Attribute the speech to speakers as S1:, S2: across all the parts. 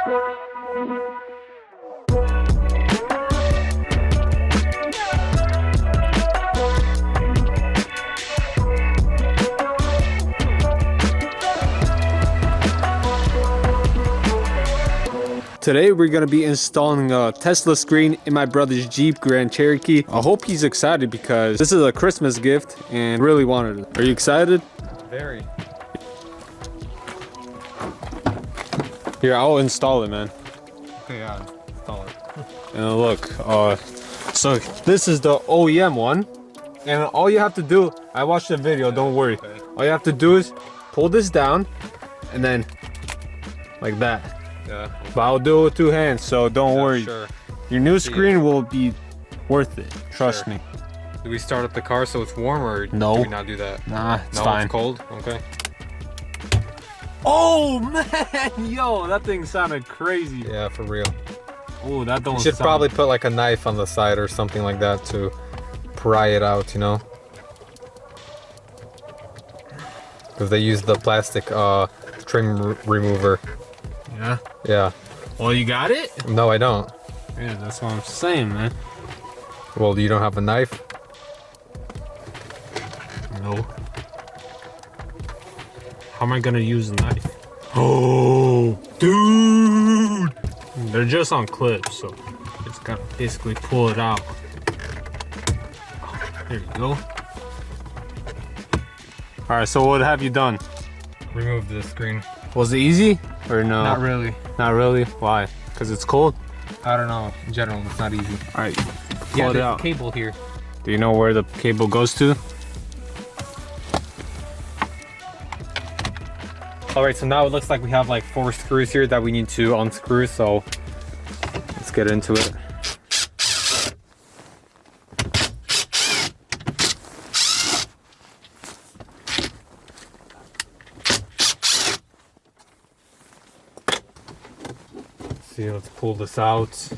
S1: Today we're going to be installing a Tesla screen in my brother's Jeep Grand Cherokee. I hope he's excited because this is a Christmas gift and really wanted it. Are you excited?
S2: Very.
S1: Here, I'll install it, man.
S2: Okay, yeah, install it.
S1: And look, so this is the OEM one. And all you have to do, I watched the video, don't worry.
S2: Okay.
S1: All you have to do is pull this down and then like that.
S2: Yeah.
S1: But I'll do it with two hands, so don't worry.
S2: Sure.
S1: Your new screen will be worth it. Trust me.
S2: Do we start up the car so it's warm, or
S1: No.
S2: do we not do that?
S1: Nah, it's
S2: no,
S1: fine.
S2: It's cold? Okay.
S1: Oh man, yo, that thing sounded crazy.
S2: Yeah, for real.
S1: Oh, that don't
S2: You should probably put like a knife on the side or something like that to pry it out, you know? Because they use the plastic trim remover.
S1: Yeah.
S2: Yeah.
S1: Well, you got it?
S2: No, I don't.
S1: Yeah, that's what I'm saying, man.
S2: Well, you don't have a knife?
S1: No. How am I gonna use the knife? Oh, dude! They're just on clips, so just gotta basically pull it out. There you go. All right, so what have you done?
S2: Remove the screen.
S1: Was it easy or no?
S2: Not really.
S1: Not really? Why? Because it's cold?
S2: I don't know. In general, it's not easy.
S1: All right, pull
S2: Yeah,
S1: it
S2: there's
S1: out.
S2: a cable here.
S1: Do you know where the cable goes to?
S2: All right, so now it looks like we have like 4 screws here that we need to unscrew, so let's get into it. See, let's pull this out.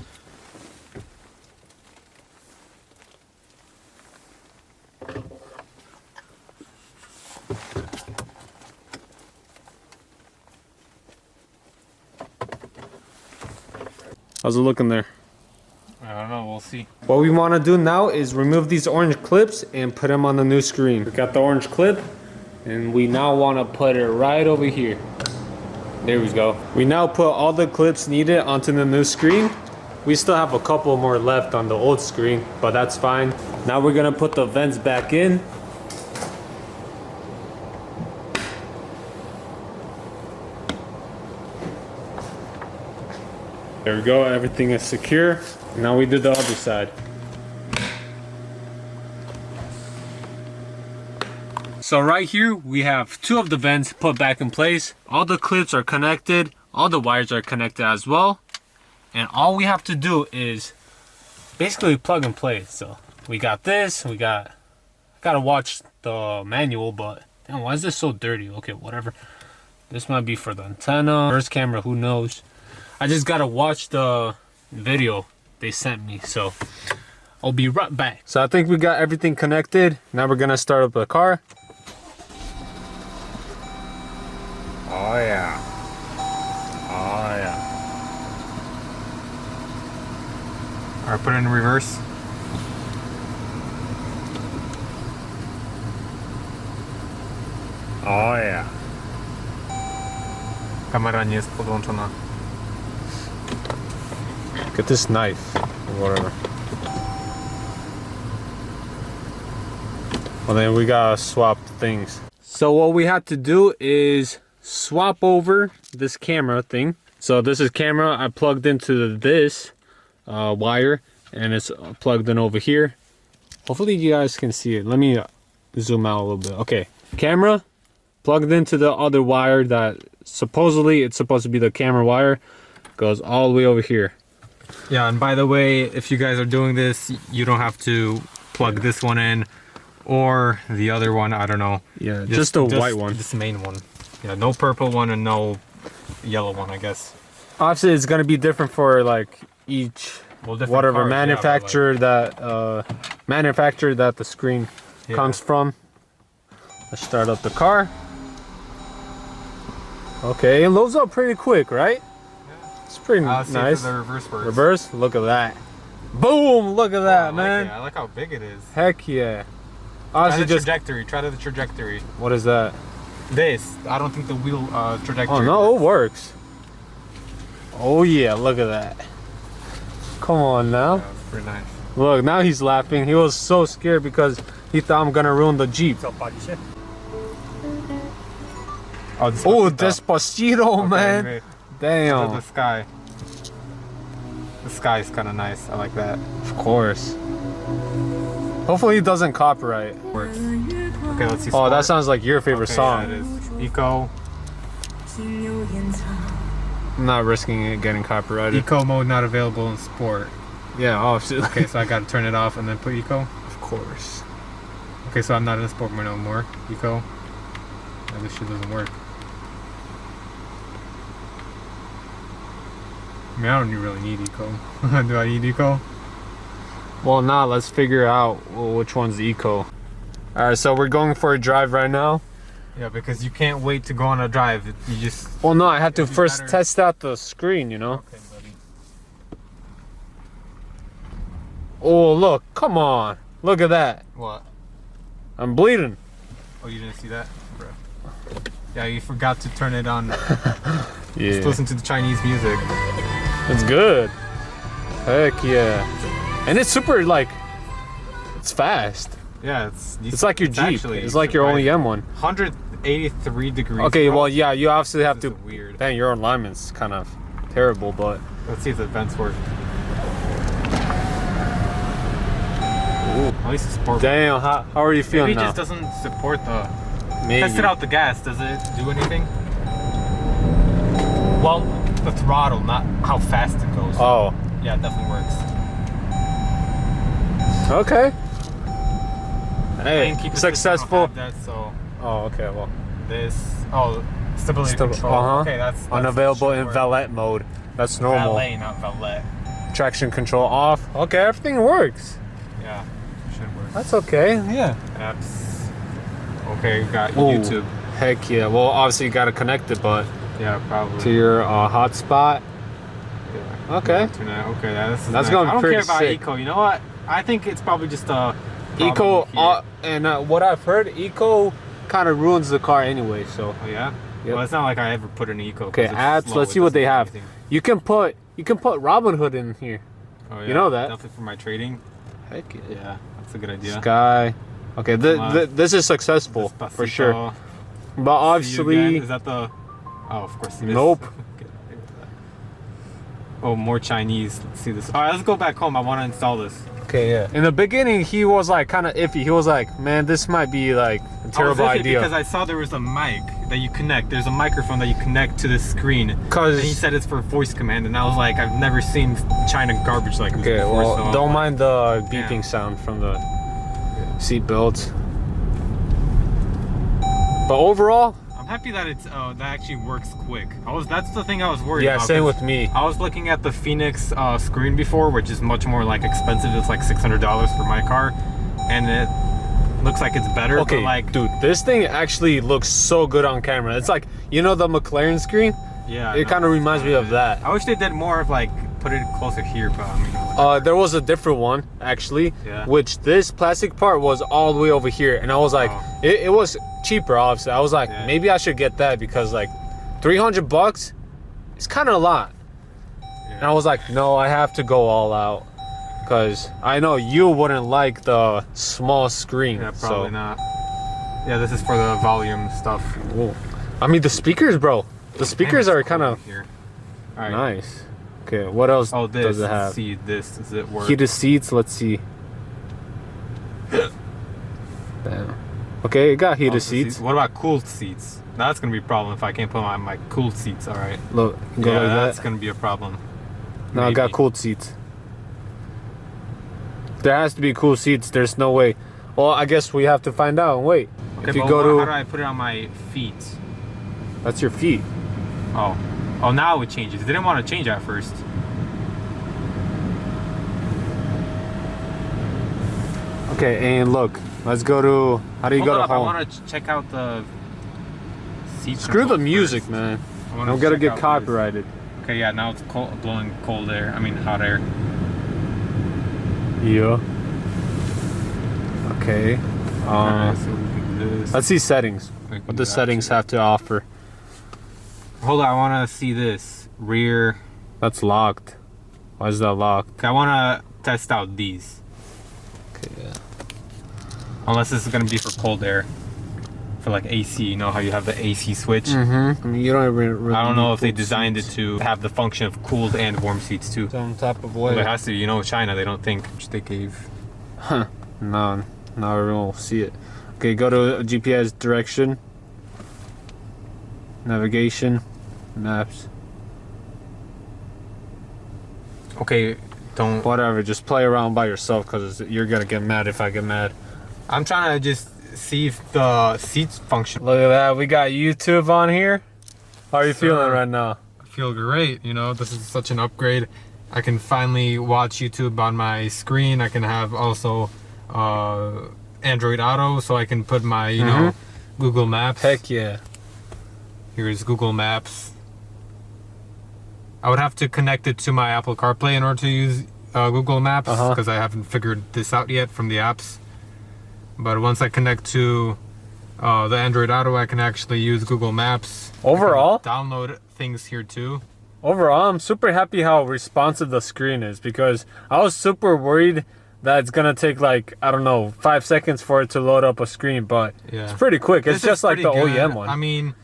S1: How's it looking there?
S2: I don't know, we'll see.
S1: What we want to do now is remove these orange clips and put them on the new screen. We got the orange clip and we now want to put it right over here. There we go. We now put all the clips needed onto the new screen. We still have a couple more left on the old screen, but that's fine. Now we're gonna put the vents back in. There we go, everything is secure. Now we do the other side. So right here, we have 2 of the vents put back in place. All the clips are connected. All the wires are connected as well. And all we have to do is basically plug and play. So we got this, gotta watch the manual, but damn, why is this so dirty? Okay, whatever. This might be for the antenna, first camera, who knows. I just gotta watch the video they sent me, so I'll be right back. So I think we got everything connected. Now we're gonna start up the car. Oh yeah. Oh yeah.
S2: Alright, put it in reverse.
S1: Oh yeah.
S2: Kamera nie jest podłączona.
S1: Get this knife or whatever. Well, then we gotta swap things. So what we have to do is swap over this camera thing. So this is camera I plugged into this wire, and it's plugged in over here. Hopefully you guys can see it. Let me zoom out a little bit. Okay, camera plugged into the other wire that supposedly it's supposed to be the camera wire. Goes all the way over here.
S2: Yeah, and by the way, if you guys are doing this, you don't have to plug this one in or the other one, I don't know.
S1: Yeah, just the white one.
S2: This main one. Yeah, no purple one and no yellow one, I guess.
S1: Obviously, it's gonna be different for like each whatever
S2: cars,
S1: manufacturer that the screen comes from. Let's start up the car. Okay, it loads up pretty quick, right? It's pretty
S2: Let's see
S1: nice.
S2: if the reverse works.
S1: Reverse? Look at that. Boom! Look at that, man.
S2: I like how big it is.
S1: Heck yeah.
S2: Try
S1: Honestly,
S2: the trajectory. Try the trajectory.
S1: What is that?
S2: This. I don't think the wheel trajectory.
S1: Oh no, it works. Oh yeah, look at that. Come on now.
S2: Yeah, it's pretty nice.
S1: Look, now he's laughing. He was so scared because he thought I'm gonna ruin the Jeep.
S2: Oh,
S1: Oh, Despacito,
S2: Okay,
S1: man.
S2: wait.
S1: Damn.
S2: The sky. The sky is kind of nice. I like that.
S1: Of course. Hopefully he doesn't copyright.
S2: Works. Okay, let's see.
S1: Oh, that
S2: sport.
S1: sounds like your favorite
S2: Okay,
S1: song.
S2: Yeah, it is. Eco.
S1: I'm not risking it getting copyrighted.
S2: Eco mode not available in sport.
S1: Yeah, obviously.
S2: Okay, so I gotta turn it off and then put eco.
S1: Of course.
S2: Okay, so I'm not in sport mode no more. Eco. Yeah, this shit doesn't work. I mean, I don't really need eco. Do I need eco?
S1: Well, now let's figure out which one's eco. All right, so we're going for a drive right now.
S2: Yeah, because you can't wait to go on a drive. You just.
S1: Well, no, I have to
S2: It'd be
S1: first
S2: better-
S1: test out the screen, you know?
S2: Okay, buddy.
S1: Oh, look, come on. Look at that.
S2: What?
S1: I'm bleeding.
S2: Oh, you didn't see that? Bro. Yeah, you forgot to turn it on.
S1: Yeah.
S2: Just listen to the Chinese music.
S1: It's good. Heck yeah. And it's super, like, it's fast.
S2: Yeah,
S1: It's like your Jeep.
S2: actually
S1: It's like your only M1.
S2: 183 degrees.
S1: Okay,
S2: bro.
S1: well, yeah, you obviously have
S2: This
S1: to.
S2: is weird.
S1: Dang, your alignment's kind of terrible, but.
S2: Let's see if the vents work. At least it's sport.
S1: Damn, how are you feeling
S2: Maybe it
S1: now?
S2: just doesn't support the.
S1: Maybe.
S2: Test it out the gas. Does it do anything? Well, the throttle, not how fast it goes.
S1: Oh,
S2: Yeah, it definitely works.
S1: okay. Hey,
S2: And keep the system, I
S1: successful.
S2: don't have that, so
S1: Oh, okay, well.
S2: this. Oh, stability control.
S1: Uh-huh.
S2: Okay, that's
S1: Unavailable
S2: should
S1: in
S2: work.
S1: valet mode. That's normal.
S2: Valet, not valet.
S1: Traction control off. Okay, everything works.
S2: Yeah, should work.
S1: That's okay, yeah.
S2: Apps. Okay, we got
S1: Ooh,
S2: YouTube.
S1: Heck yeah. Well, obviously you gotta connect it, but
S2: Yeah, probably.
S1: to your hotspot.
S2: Yeah.
S1: Okay.
S2: Internet. Okay, that's
S1: That's
S2: nice.
S1: gonna be
S2: I don't
S1: pretty
S2: care about
S1: sick.
S2: eco. You know what? I think it's probably just a
S1: Eco,
S2: problem here.
S1: and what I've heard, eco kind of ruins the car anyway. So
S2: Oh yeah.
S1: Yep.
S2: Well, it's not like I ever put an eco. 'cause
S1: okay,
S2: it's
S1: apps.
S2: slow,
S1: Let's
S2: it
S1: see what they
S2: doesn't do
S1: have.
S2: anything.
S1: You can put Robinhood in here.
S2: Oh, yeah.
S1: You know that.
S2: Definitely for my trading.
S1: Heck yeah.
S2: Yeah, that's a good idea.
S1: Sky. Okay, this is successful for
S2: Despacito.
S1: sure. But
S2: See you again.
S1: obviously,
S2: Is that the? Oh, of course. It is.
S1: Nope.
S2: Okay. Oh, more Chinese. Let's see this. All right, let's go back home. I want to install this.
S1: okay, yeah. In the beginning, he was like kind of iffy. He was like, "Man, this might be like a terrible
S2: I was iffy
S1: idea."
S2: because I saw there was a mic that you connect. There's a microphone that you connect to the screen. And he
S1: 'Cause
S2: said it's for voice command, and I was like, I've never seen China garbage like this
S1: okay,
S2: before.
S1: well,
S2: so I'm
S1: don't
S2: like,
S1: mind the beeping
S2: yeah.
S1: sound from the seat belts. But overall,
S2: I'm happy that it's that actually works quick. That's the thing I was worried
S1: yeah,
S2: about.
S1: same
S2: 'cause
S1: with me.
S2: I was looking at the Phoenix screen before, which is much more like expensive. It's like $600 for my car, and it looks like it's better.
S1: Okay,
S2: but like,
S1: dude, this thing actually looks so good on camera. It's like, you know, the McLaren screen.
S2: yeah,
S1: It kind of reminds me of that.
S2: I wish they did more of like put it closer here, but I mean,
S1: There was a different one actually,
S2: Yeah.
S1: which this plastic part was all the way over here, and I was like,
S2: Oh.
S1: it was cheaper. Obviously, I was like,
S2: Yeah.
S1: maybe I should get that because like, $300, it's kind of a lot. And I was like, no, I have to go all out because I know you wouldn't like the small screen.
S2: yeah, probably not. Yeah, this is for the volume stuff.
S1: Whoa. I mean, the speakers, bro. The speakers
S2: Damn,
S1: are
S2: it's
S1: kind
S2: cold
S1: of
S2: here. All right.
S1: nice. Okay, what else
S2: Oh, this.
S1: does it
S2: Let's
S1: have?
S2: see this. Does it work?
S1: Heated seats. Let's see. Damn. Okay, it got
S2: Oh,
S1: heated
S2: the
S1: seats.
S2: What about cooled seats? Now that's gonna be a problem if I can't put my cooled seats. All right.
S1: Look, go
S2: Yeah,
S1: like
S2: that's
S1: that.
S2: gonna be a problem.
S1: Now I got
S2: maybe.
S1: cooled seats. There has to be cool seats. There's no way. Well, I guess we have to find out and wait.
S2: Okay,
S1: If you
S2: but
S1: go
S2: how do
S1: to,
S2: I put it on my feet?
S1: that's your feet.
S2: Oh, now it changes. They didn't want to change at first.
S1: Okay, and look, let's go to. How do you
S2: Hold
S1: go to
S2: up,
S1: home?
S2: I want to check out the seat.
S1: Screw the
S2: controls
S1: music,
S2: first.
S1: man.
S2: I wanna
S1: I'm gonna
S2: check
S1: get
S2: out
S1: copyrighted.
S2: first. Okay, yeah, now it's cold, blowing cold air. I mean, hot air.
S1: Yeah. Okay.
S2: Alright, so we can do this.
S1: Let's see settings.
S2: We can
S1: What
S2: do
S1: the
S2: that
S1: settings
S2: too.
S1: have to offer.
S2: Hold on, I want to see this. Rear.
S1: That's locked. Why is that locked?
S2: I want to test out these.
S1: Okay, yeah.
S2: Unless this is going to be for cold air. For like AC, you know how you have the AC switch?
S1: Mm-hmm. I mean, you don't really
S2: I don't know
S1: need
S2: if they
S1: cooled
S2: designed
S1: seats.
S2: it to have the function of cooled and warm seats too.
S1: Some type of
S2: Well,
S1: way.
S2: it has to, you know, China, they don't think, which they gave.
S1: Huh. No, not everyone will see it. Okay, go to GPS direction. Navigation. Maps.
S2: Okay, don't.
S1: Whatever, just play around by yourself because you're gonna get mad if I get mad.
S2: I'm trying to just see if the seats function.
S1: Look at that, we got YouTube on here. How are you feeling right now?
S2: I feel great, you know, this is such an upgrade. I can finally watch YouTube on my screen. I can have also Android Auto, so I can put my, you know, Google Maps.
S1: Heck yeah.
S2: Here's Google Maps. I would have to connect it to my Apple CarPlay in order to use Google Maps because I haven't figured this out yet from the apps. But once I connect to the Android Auto, I can actually use Google Maps.
S1: Overall?
S2: Download things here too.
S1: Overall, I'm super happy how responsive the screen is because I was super worried that it's gonna take like, I don't know, 5 seconds for it to load up a screen, but it's pretty quick. It's just like the OEM one.
S2: I mean,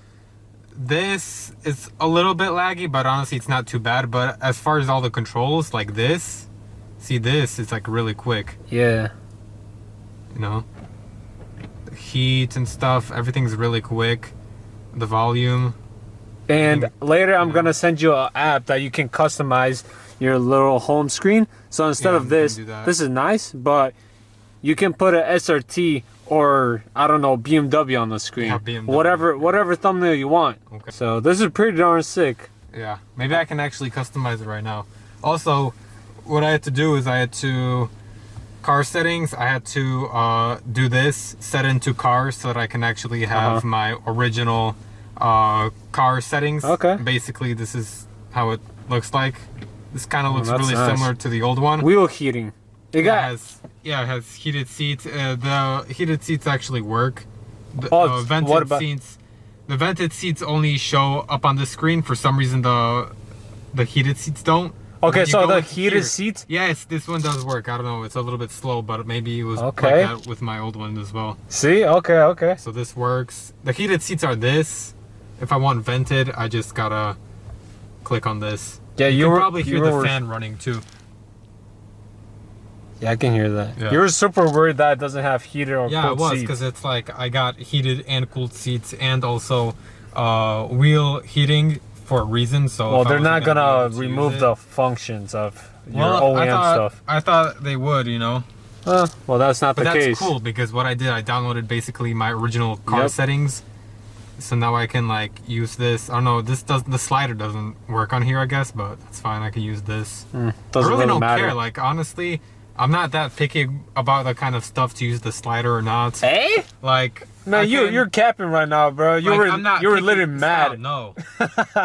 S2: this is a little bit laggy, but honestly it's not too bad. But as far as all the controls, like this, see this, it's like really quick,
S1: Yeah.
S2: you know? The heat and stuff, everything's really quick. The volume.
S1: And later I'm gonna send you an app that you can customize your little home screen. So instead of this, this is nice, but you can put an SRT or I don't know, BMW on the screen.
S2: Yeah, BMW.
S1: Whatever thumbnail you want.
S2: Okay.
S1: So this is pretty darn sick.
S2: Yeah, maybe I can actually customize it right now. Also, what I had to do is I had to car settings. I had to do this, set into cars so that I can actually have my original car settings.
S1: Okay.
S2: Basically, this is how it looks like. This kind of looks
S1: that's
S2: really
S1: nice.
S2: similar to the old one.
S1: Wheel heating. It
S2: It has heated seats. The heated seats actually work. The the vented seats only show up on the screen. For some reason, the heated seats don't.
S1: Okay, so the heated seats?
S2: Yes, this one does work. I don't know, it's a little bit slow, but maybe it was like
S1: Okay.
S2: that with my old one as well.
S1: See? Okay.
S2: So this works. The heated seats are this. If I want vented, I just gotta click on this.
S1: Yeah,
S2: you can probably hear the fan running too.
S1: Yeah, I can hear that.
S2: Yeah.
S1: You were super worried that it doesn't have heated or
S2: Yeah, it
S1: cooled
S2: was
S1: seats.
S2: because it's like I got heated and cooled seats and also wheel heating for a reason. So
S1: Well,
S2: if I
S1: they're
S2: wasn't
S1: not
S2: gonna
S1: gonna
S2: be able to
S1: remove
S2: use
S1: the
S2: it-
S1: functions of your
S2: Well,
S1: OEM stuff.
S2: I thought they would, you know.
S1: Well, that's not
S2: But
S1: the
S2: that's
S1: case.
S2: cool because what I did, I downloaded basically my original car settings. So now I can like use this. I don't know, the slider doesn't work on here, I guess, but that's fine. I can use this. I
S1: Doesn't
S2: really don't
S1: matter.
S2: care. Like honestly, I'm not that picky about the kind of stuff to use the slider or not.
S1: Hey?
S2: Like
S1: Man, you're capping right now, bro. You were literally mad.
S2: Stop, no,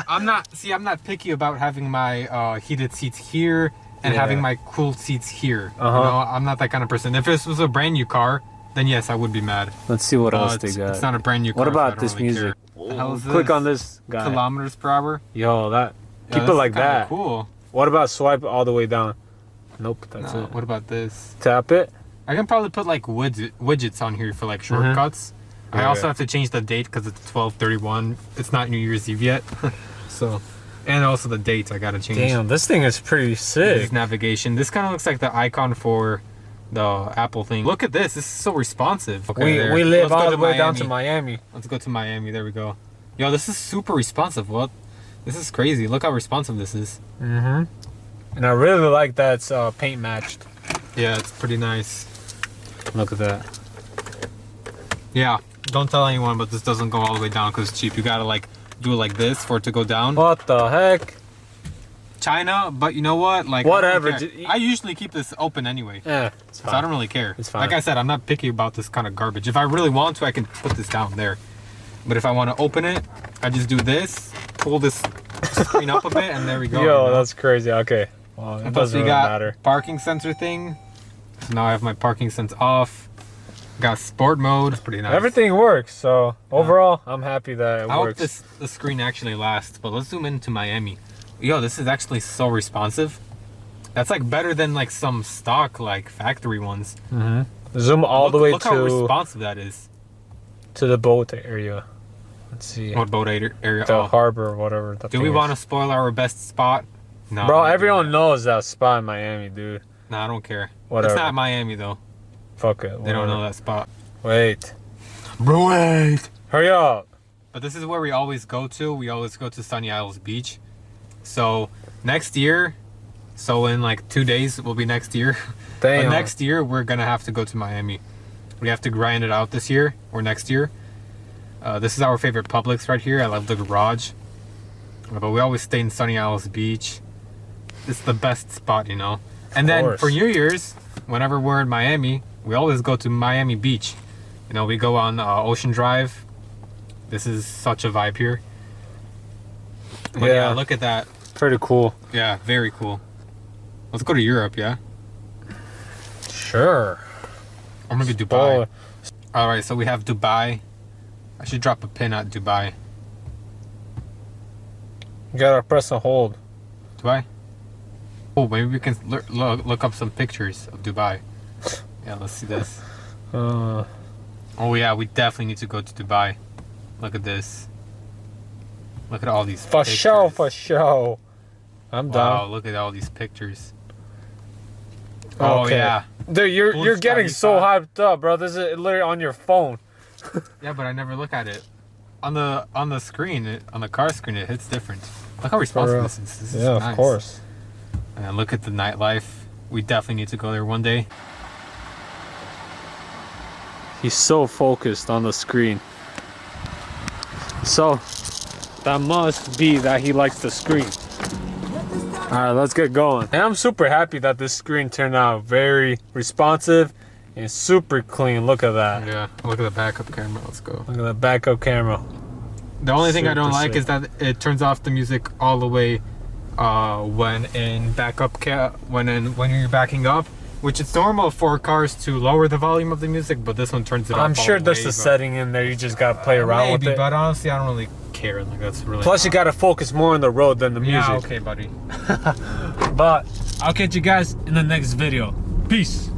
S2: I'm not. See, I'm not picky about having my heated seats here and having my cooled seats here. You know, I'm not that kind of person. If this was a brand new car, then yes, I would be mad.
S1: Let's see what else they got.
S2: It's not a brand new car.
S1: What
S2: so I
S1: about
S2: don't
S1: this
S2: really
S1: music?
S2: care. How's
S1: Click
S2: this?
S1: on this guy.
S2: Kilometers per hour.
S1: Yo, that.
S2: Yeah,
S1: Keep it
S2: this
S1: like
S2: is kinda
S1: that.
S2: Cool.
S1: What about swipe all the way down? Nope, that's it.
S2: What about this?
S1: Tap it.
S2: I can probably put like widgets on here for like shortcuts. I also have to change the date because it's 12/31. It's not New Year's Eve yet. So, and also the date I gotta change.
S1: Damn, this thing is pretty
S2: This
S1: sick.
S2: is navigation. This kind of looks like the icon for the Apple thing. Look at this. This is so responsive. Okay,
S1: We live
S2: Let's go
S1: all
S2: to
S1: the way down to
S2: Miami.
S1: Miami.
S2: Let's go to Miami. There we go. Yo, this is super responsive. What? This is crazy. Look how responsive this is.
S1: And I really like that it's paint matched.
S2: Yeah, it's pretty nice.
S1: Look at that.
S2: Yeah, don't tell anyone, but this doesn't go all the way down because it's cheap. You gotta like do it like this for it to go down.
S1: What the heck?
S2: China, but you know what? Like
S1: Whatever.
S2: I usually keep this open anyway.
S1: Yeah, it's
S2: So I
S1: fine.
S2: don't really care.
S1: It's fine.
S2: Like I said, I'm not picky about this kind of garbage. If I really want to, I can put this down there. But if I want to open it, I just do this, pull this the screen up a bit, and there we go.
S1: Yo, that's crazy. Okay. Well, it doesn't really matter.
S2: Parking sensor thing. So now I have my parking sense off. Got sport mode. It's pretty nice.
S1: Everything works. So overall, I'm happy that it works.
S2: I hope the screen actually lasts. But let's zoom into Miami. Yo, this is actually so responsive. That's like better than like some stock like factory ones.
S1: Zoom all the way
S2: look
S1: to
S2: how responsive that is.
S1: To the boat area. Let's see.
S2: What boat area?
S1: The harbor or whatever.
S2: Do we want to spoil our best spot? No.
S1: Bro, everyone knows that spot in Miami, dude.
S2: Nah, I don't care.
S1: Whatever.
S2: It's not Miami though.
S1: Fuck it.
S2: They don't know that spot.
S1: Wait.
S2: Bro, wait.
S1: Hurry up.
S2: But this is where we always go to. We always go to Sunny Isles Beach. So next year, so in like 2 days will be next year.
S1: Damn.
S2: But next year we're gonna have to go to Miami. We have to grind it out this year or next year. This is our favorite Publix right here. I love the garage. But we always stay in Sunny Isles Beach. It's the best spot, you know. And then for New Year's, whenever we're in Miami, we always go to Miami Beach. You know, we go on Ocean Drive. This is such a vibe here. But yeah, look at that.
S1: Pretty cool.
S2: Yeah, very cool. Let's go to Europe, yeah?
S1: Sure.
S2: Or maybe Dubai. Alright, so we have Dubai. I should drop a pin at Dubai.
S1: You gotta press and hold.
S2: Do I? Oh, maybe we can look up some pictures of Dubai. Yeah, let's see this. Oh yeah, we definitely need to go to Dubai. Look at this. Look at all these pictures.
S1: For sure. I'm down.
S2: Wow, look at all these pictures.
S1: Okay.
S2: Oh yeah.
S1: Dude, you're getting so hyped up, bro. This is literally on your phone.
S2: Yeah, but I never look at it. On the screen, on the car screen, it hits different. Look how responsive this is. This is nice.
S1: Of course.
S2: And look at the nightlife. We definitely need to go there one day.
S1: He's so focused on the screen. So, that must be that he likes the screen. Alright, let's get going. And I'm super happy that this screen turned out very responsive and super clean. Look at that.
S2: Yeah, look at the backup camera. Let's go.
S1: Look at the backup camera.
S2: The only thing I don't like is that it turns off the music all the way when you're backing up, which is normal for cars to lower the volume of the music, but this one turns it off.
S1: I'm sure there's a setting in there. You just gotta play around with it.
S2: But honestly, I don't really care. Like that's really.
S1: Plus, you gotta focus more on the road than the music.
S2: Yeah, okay, buddy.
S1: But I'll catch you guys in the next video. Peace.